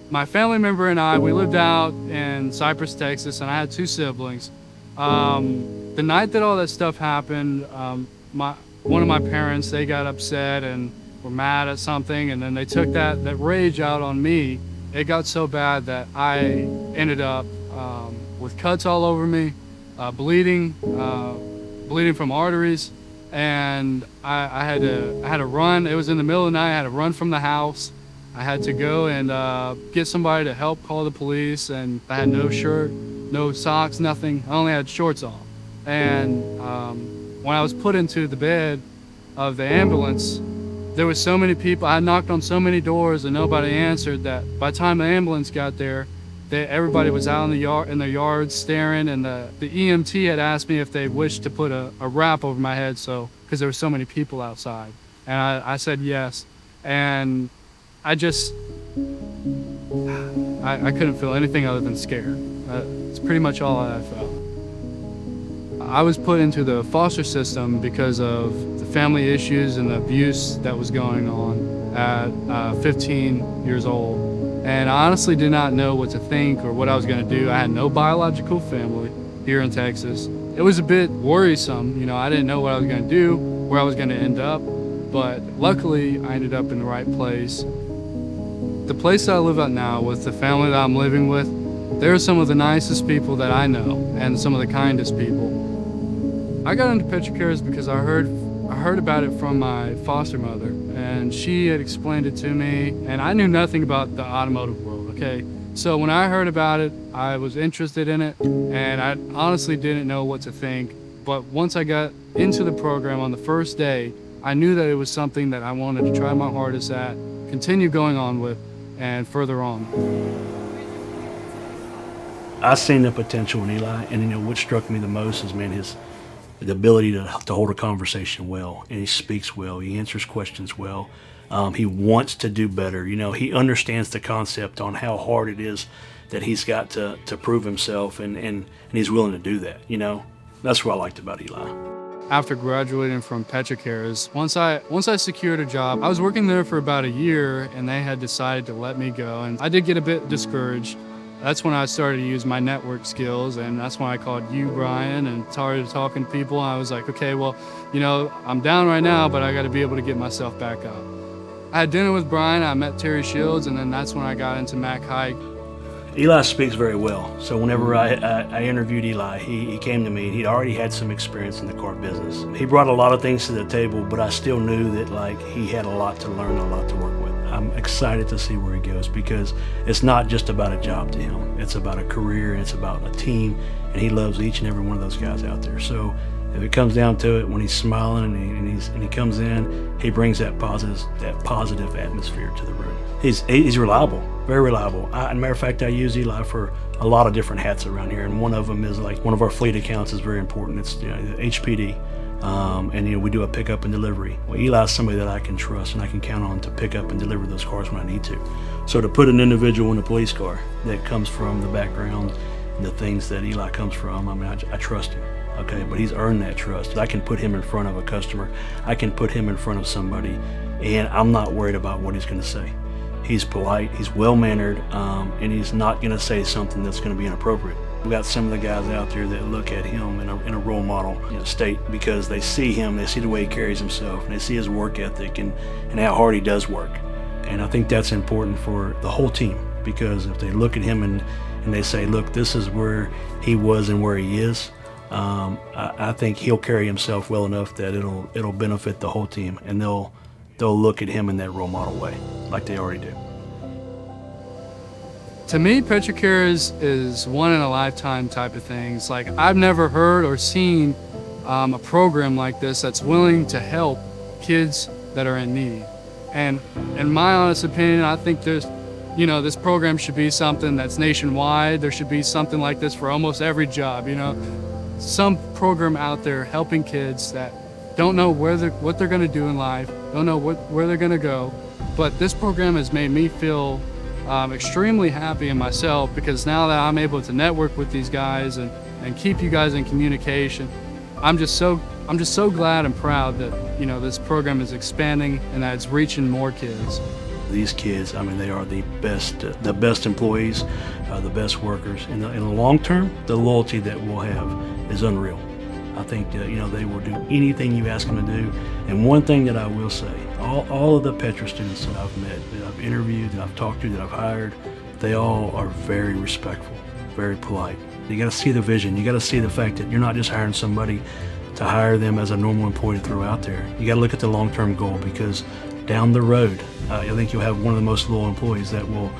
My family member and I, we lived out in Cypress, Texas, and I had 2 siblings. The night that all that stuff happened, one of my parents, they got upset and were mad at something, and then they took that rage out on me. It got so bad that I ended up with cuts all over me, bleeding from arteries, and I had to run. It was in the middle of the night. I had to run from the house. I had to go and get somebody to help call the police, and I had no shirt, no socks, nothing. I only had shorts on. And when I was put into the bed of the ambulance, there was so many people. I knocked on so many doors and nobody answered that by the time the ambulance got there, everybody was out in their yards staring, and the EMT had asked me if they wished to put a wrap over my head, because there were so many people outside. And I said yes. And I couldn't feel anything other than scared. It's pretty much all I felt. I was put into the foster system because of the family issues and the abuse that was going on at 15 years old. And I honestly did not know what to think or what I was going to do. I had no biological family here in Texas. It was a bit worrisome. I didn't know what I was going to do, where I was going to end up. But luckily, I ended up in the right place. The place that I live at now with the family that I'm living with, they're some of the nicest people that I know and some of the kindest people. I got into Petra Cares because I heard about it from my foster mother, and she had explained it to me, and I knew nothing about the automotive world, okay? So when I heard about it, I was interested in it, and I honestly didn't know what to think. But once I got into the program on the first day, I knew that it was something that I wanted to try my hardest at, continue going on with, and further on. I seen the potential in Eli, and what struck me the most is, the ability to hold a conversation well, and he speaks well, he answers questions well, he wants to do better. He understands the concept on how hard it is that he's got to prove himself, and he's willing to do that. That's what I liked about Eli. After graduating from Petra Cares, once I secured a job, I was working there for about a year, and they had decided to let me go, and I did get a bit discouraged. That's when I started to use my network skills, and that's when I called you, Brian, and started talking to people. And I was like, okay, well, I'm down right now, but I got to be able to get myself back up. I had dinner with Brian, I met Terry Shields, and then that's when I got into Mac Hike. Eli speaks very well. So whenever I interviewed Eli, he came to me. He'd already had some experience in the car business. He brought a lot of things to the table, but I still knew that he had a lot to learn, a lot to work with. I'm excited to see where he goes, because it's not just about a job to him. It's about a career, and it's about a team, and he loves each and every one of those guys out there. So if it comes down to it, when he's smiling and he comes in, he brings that positive atmosphere to the room. He's reliable, very reliable. As a matter of fact, I use Eli for a lot of different hats around here, and one of them is one of our fleet accounts is very important. It's HPD. And we do a pickup and delivery. Well, Eli's somebody that I can trust and I can count on to pick up and deliver those cars when I need to. So to put an individual in a police car that comes from the background and the things that Eli comes from, I trust him. Okay, but he's earned that trust. I can put him in front of a customer. I can put him in front of somebody, and I'm not worried about what he's going to say. He's polite, he's well-mannered, and he's not going to say something that's going to be inappropriate. We got some of the guys out there that look at him in a role model state, because they see him, they see the way he carries himself, and they see his work ethic and how hard he does work. And I think that's important for the whole team, because if they look at him and they say, look, this is where he was and where he is, I think he'll carry himself well enough that it'll benefit the whole team, and they'll look at him in that role model way, like they already do. To me, Petra Cares is one in a lifetime type of things. I've never heard or seen a program like this that's willing to help kids that are in need. And in my honest opinion, I think this program should be something that's nationwide. There should be something like this for almost every job. Some program out there helping kids that don't know what they're going to do in life, don't know where they're going to go. But this program has made me feel extremely happy in myself, because now that I'm able to network with these guys and keep you guys in communication, I'm just so I'm just so glad and proud that, this program is expanding and that it's reaching more kids. These kids, I mean, they are the best employees, the best workers. In the long term, the loyalty that we'll have is unreal. I think that, they will do anything you ask them to do. And one thing that I will say, all of the Petra students that I've met, that I've interviewed, that I've talked to, that I've hired, they all are very respectful, very polite. You got to see the vision. You got to see the fact that you're not just hiring somebody to hire them as a normal employee to throw out there. You got to look at the long-term goal, because down the road, I think you'll have one of the most loyal employees that will,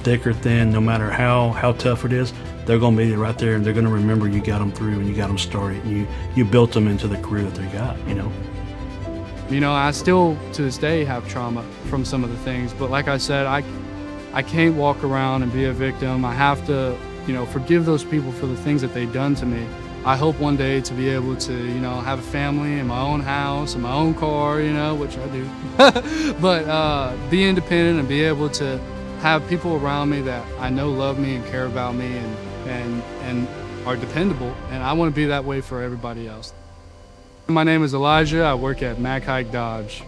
thick or thin, no matter how tough it is, they're going to be right there, and they're going to remember you got them through and you got them started, and you built them into the career that they got, I still, to this day, have trauma from some of the things, but like I said, I can't walk around and be a victim. I have to, forgive those people for the things that they've done to me. I hope one day to be able to, have a family and my own house and my own car, which I do. But be independent and be able to have people around me that I know love me and care about me and are dependable. And I want to be that way for everybody else. My name is Elijah. I work at Mac Hike Dodge.